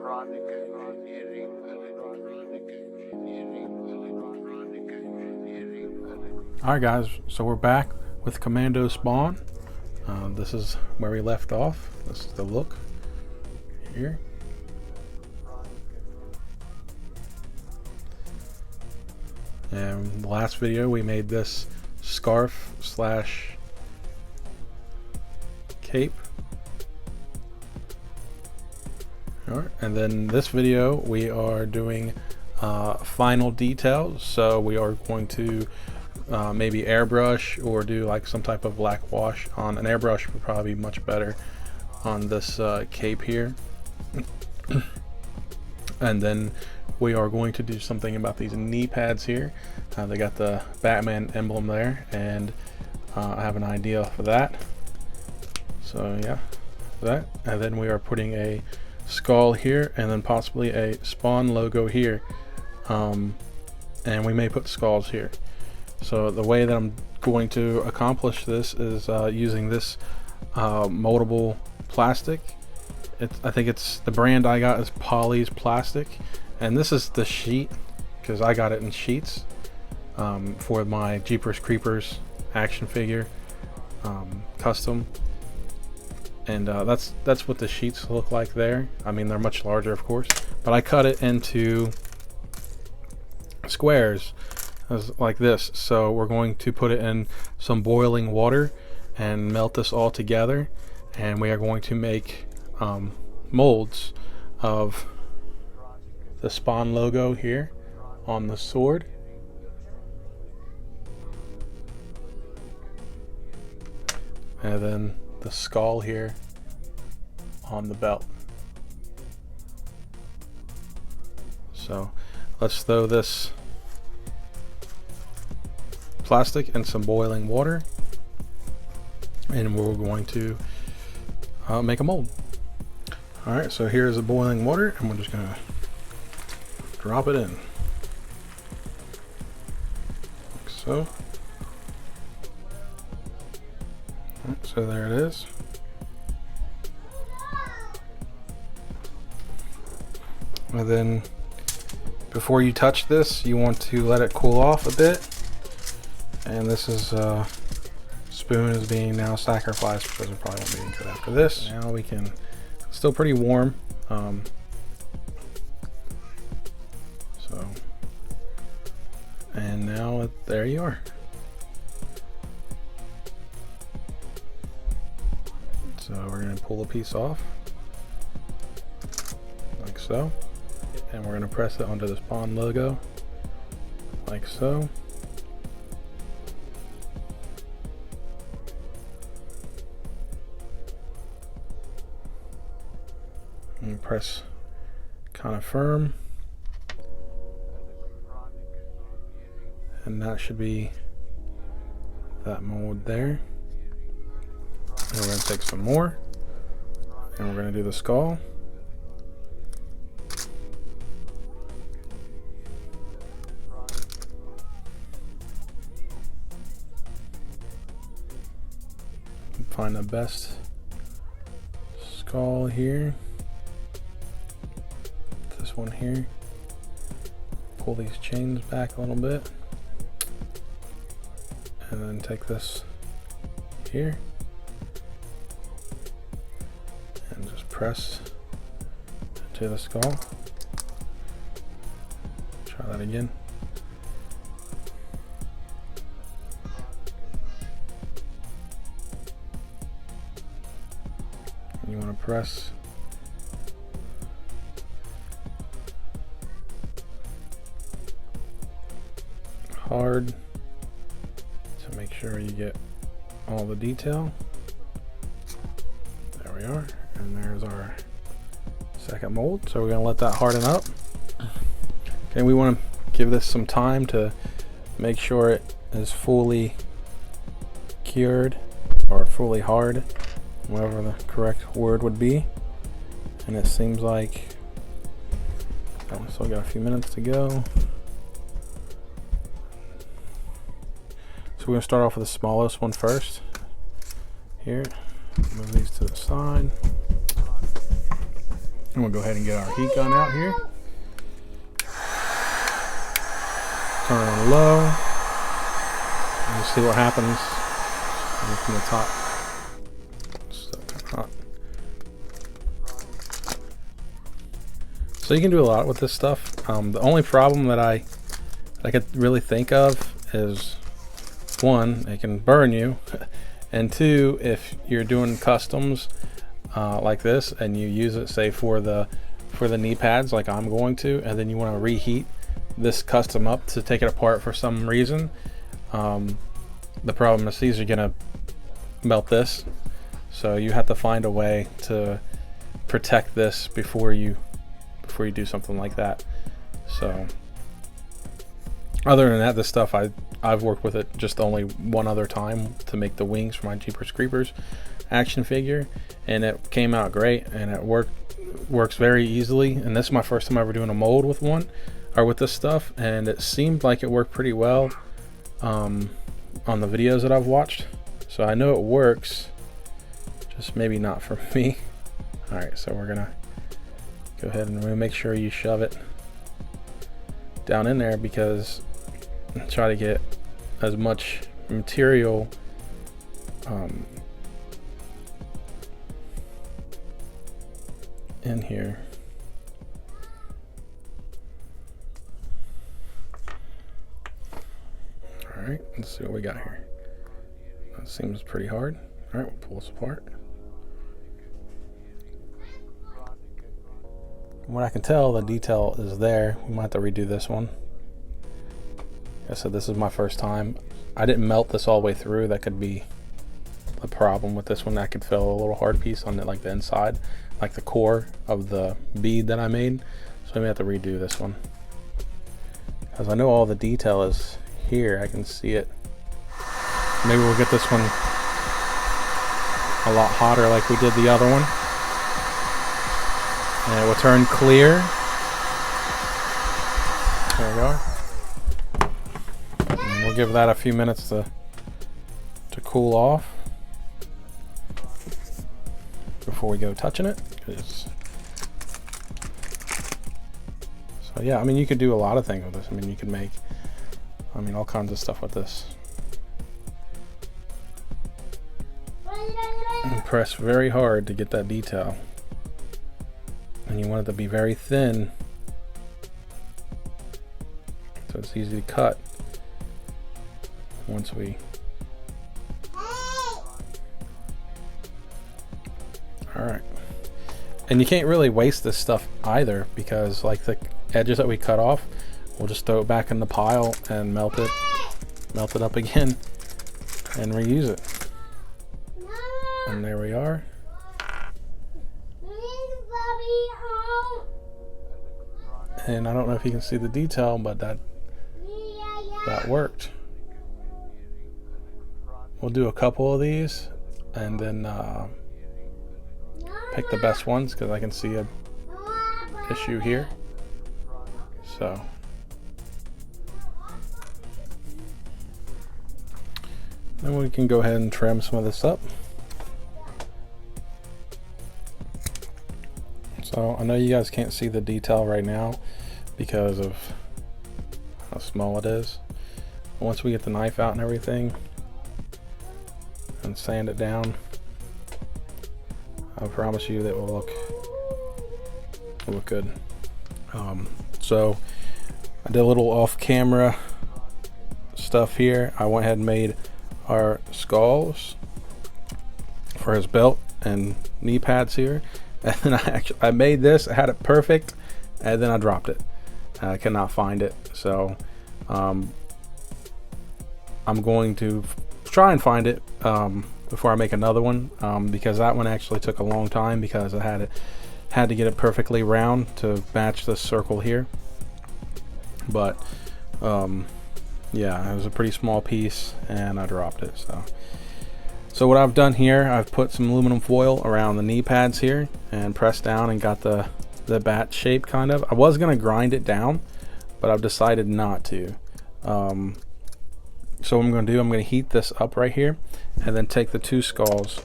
Alright guys, so we're back with Commando Spawn. This is where we left off. This is the look here. And in the last video we made this scarf slash cape. Alright, and then this video we are doing final details. So we are going to maybe airbrush or do like some type of black wash on an airbrush. Would probably be much better on this cape here. And then we are going to do something about these knee pads here. They got the Batman emblem there, and I have an idea for that. So yeah, that. And then we are putting a skull here, and then possibly a Spawn logo here, and we may put skulls here. So the way that I'm going to accomplish this is using this moldable plastic. I think it's the brand I got is Poly's Plastic, and this is the sheet because I got it in sheets for my Jeepers Creepers action figure custom, and that's what the sheets look like there. I mean, they're much larger of course, but I cut it into squares like this. So we're going to put it in some boiling water and melt this all together, and we are going to make molds of the Spawn logo here on the sword, and then the skull here on the belt. So let's throw this plastic and some boiling water, and we're going to make a mold. Alright, so here's the boiling water, and we're just gonna drop it in like so. Right, so there it is. And then before you touch this, you want to let it cool off a bit. And this is spoon is being now sacrificed because it probably won't be any good after this. Now we can, it's still pretty warm. So, and now there you are. So we're going to pull a piece off like so, and we're going to press it onto the Spawn logo like so. And press kind of firm, and that should be that mold there. And we're going to take some more, and we're going to do the skull. Find the best skull here. This one here. Pull these chains back a little bit, and then take this here and just press to the skull. Try that again. And you want to press hard to make sure you get all the detail. There we are, and there's our second mold. So we're going to let that harden up. Okay, we want to give this some time to make sure it is fully cured or fully hard, whatever the correct word would be. And it seems like I still got a few minutes to go. So we're going to start off with the smallest one first. Here, move these to the side. And we'll go ahead and get our heat gun out here. Turn it on low. And see what happens from the top. Still kind of hot. So you can do a lot with this stuff. The only problem that I could really think of is, one, it can burn you, and two, if you're doing customs like this and you use it, say for the knee pads like I'm going to, and then you want to reheat this custom up to take it apart for some reason, the problem is these are gonna melt this, so you have to find a way to protect this before you do something like that. So other than that, this stuff I've worked with it just only one other time to make the wings for my Jeepers Creepers action figure, and it came out great, and it works very easily. And this is my first time ever doing a mold with one, or with this stuff, and it seemed like it worked pretty well on the videos that I've watched. So I know it works, just maybe not for me. All right, so we're gonna go ahead and make sure you shove it down in there, because try to get as much material in here. All right, let's see what we got here. That seems pretty hard. All right, we'll pull this apart. From what I can tell, the detail is there. We might have to redo this one. Like I said, this is my first time. I didn't melt this all the way through. That could be the problem with this one. That could fill a little hard piece on it, like the inside, like the core of the bead that I made. So I may have to redo this one, because I know all the detail is here. I can see it. Maybe we'll get this one a lot hotter like we did the other one, and it will turn clear. There we go. And we'll give that a few minutes to cool off before we go touching it. So yeah, I mean, you could do a lot of things with this. I mean, you could make, all kinds of stuff with this. And press very hard to get that detail. And you want it to be very thin, so it's easy to cut once we... Alright. And you can't really waste this stuff either, because like the edges that we cut off, we'll just throw it back in the pile and melt it up again and reuse it. And there we are. And I don't know if you can see the detail, but that worked. We'll do a couple of these and then pick the best ones, because I can see a issue here. So then we can go ahead and trim some of this up. So I know you guys can't see the detail right now because of how small it is. Once we get the knife out and everything and sand it down, I promise you that will look good. So I did a little off-camera stuff here. I went ahead and made our skulls for his belt and knee pads here. And then I made this, I had it perfect, and then I dropped it. I cannot find it, so I'm going to try and find it before I make another one, because that one actually took a long time, because I had to get it perfectly round to match this circle here. But yeah, it was a pretty small piece and I dropped it. So what I've done here, I've put some aluminum foil around the knee pads here and pressed down and got the bat shape kind of. I was gonna grind it down, but I've decided not to. So what I'm gonna do, I'm gonna heat this up right here and then take the two skulls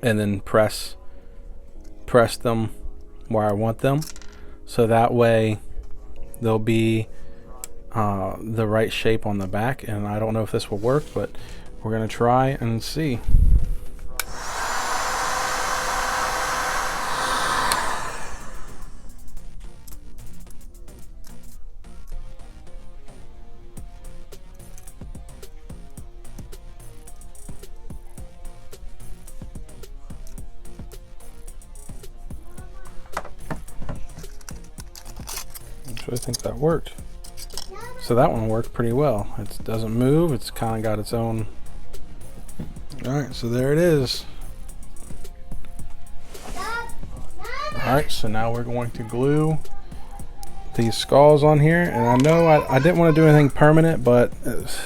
and then press press them where I want them, so that way they'll be the right shape on the back. And I don't know if this will work, but we're gonna try and see. I think that worked. So that one worked pretty well. It doesn't move. It's kind of got its own. Alright, so there it is. Alright, so now we're going to glue these skulls on here. And I know I didn't want to do anything permanent, but it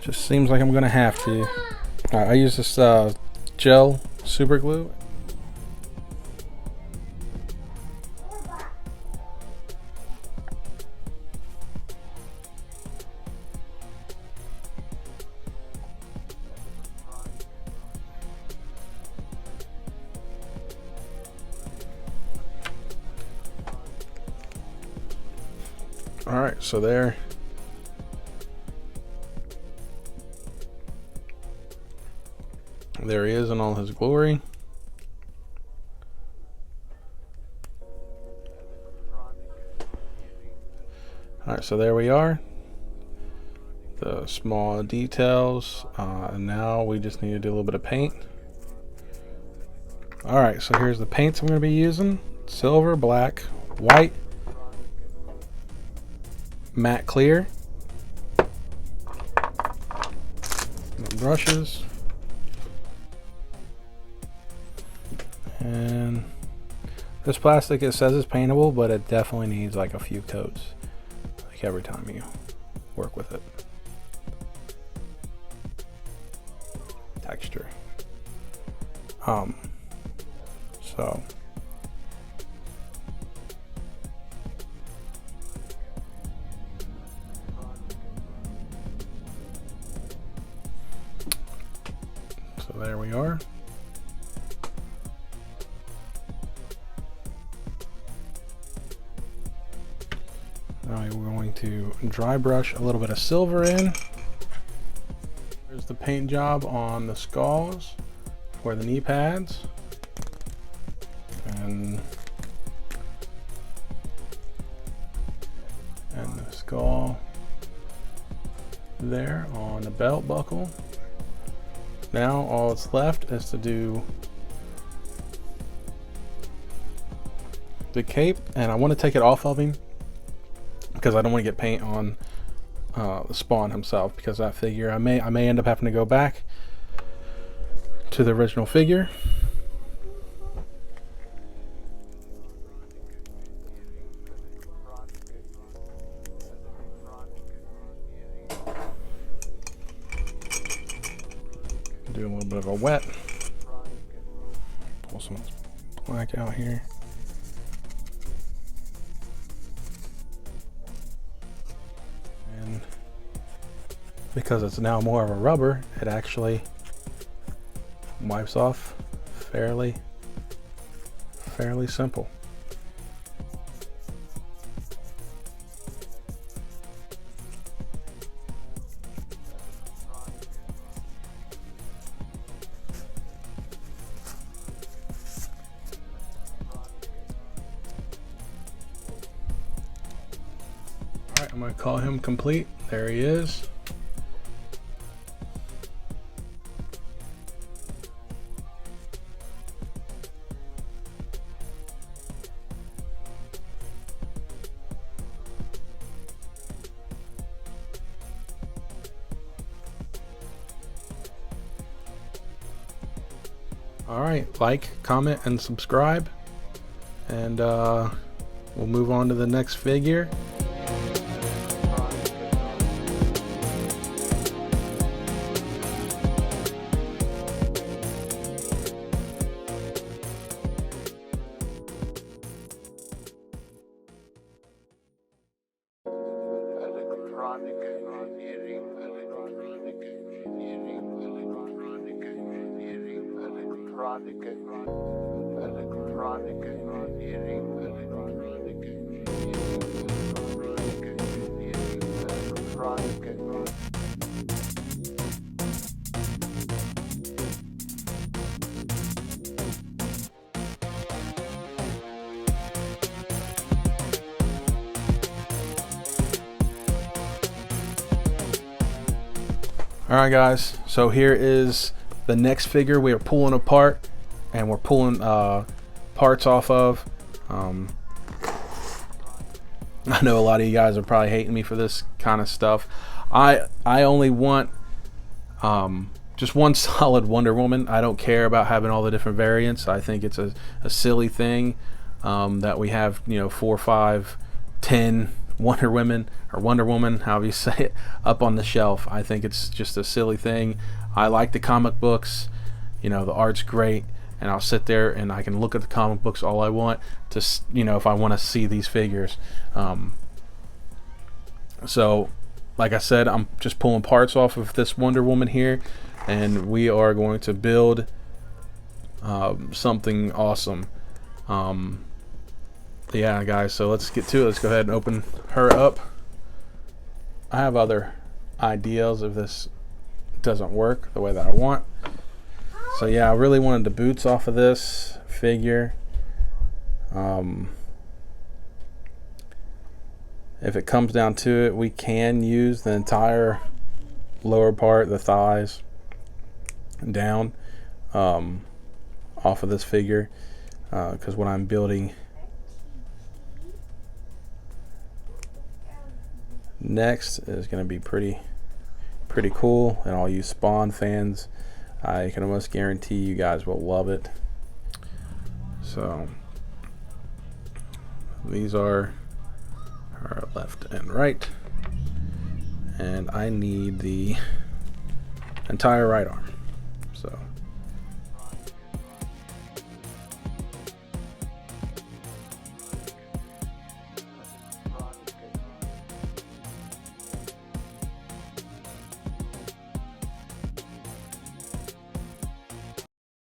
just seems like I'm going to have to. Alright, I use this gel super glue. Alright, so there he is in all his glory. Alright, so there we are. The small details. And now we just need to do a little bit of paint. Alright, so here's the paints I'm going to be using. Silver, black, white, matte clear, brushes, and this plastic, it says it's paintable, but it definitely needs like a few coats, like every time you work with it. Texture. So there we are. Now we're going to dry brush a little bit of silver in. There's the paint job on the skulls for the knee pads. And the skull there on the belt buckle. Now all that's left is to do the cape, and I want to take it off of him because I don't want to get paint on the Spawn himself, because that figure I may end up having to go back to the original figure. Do a little bit of a wet. Pull some of this black out here. And because it's now more of a rubber, it actually wipes off fairly simple. Alright, I'm going to call him complete. There he is. Alright, like, comment, and subscribe. And we'll move on to the next figure. Alright guys, so here is the next figure we are pulling apart, and we're pulling parts off of. I know a lot of you guys are probably hating me for this kind of stuff. I only want just one solid Wonder Woman. I don't care about having all the different variants. I think it's a silly thing that we have, you know, 4, 5, 10 Wonder Woman, or Wonder Woman, however you say it, up on the shelf. I think it's just a silly thing. I like the comic books, you know, the art's great, and I'll sit there and I can look at the comic books all I want to, you know, if I want to see these figures. So like I said, I'm just pulling parts off of this Wonder Woman here, and we are going to build something awesome. Yeah guys, so let's get to it. Let's go ahead and open her up. I have other ideas if this doesn't work the way that I want. So yeah, I really wanted the boots off of this figure. If it comes down to it, we can use the entire lower part, the thighs down, off of this figure, because what I'm building next is going to be pretty cool, and all you Spawn fans, I can almost guarantee you guys will love it. So these are our left and right, and I need the entire right arm.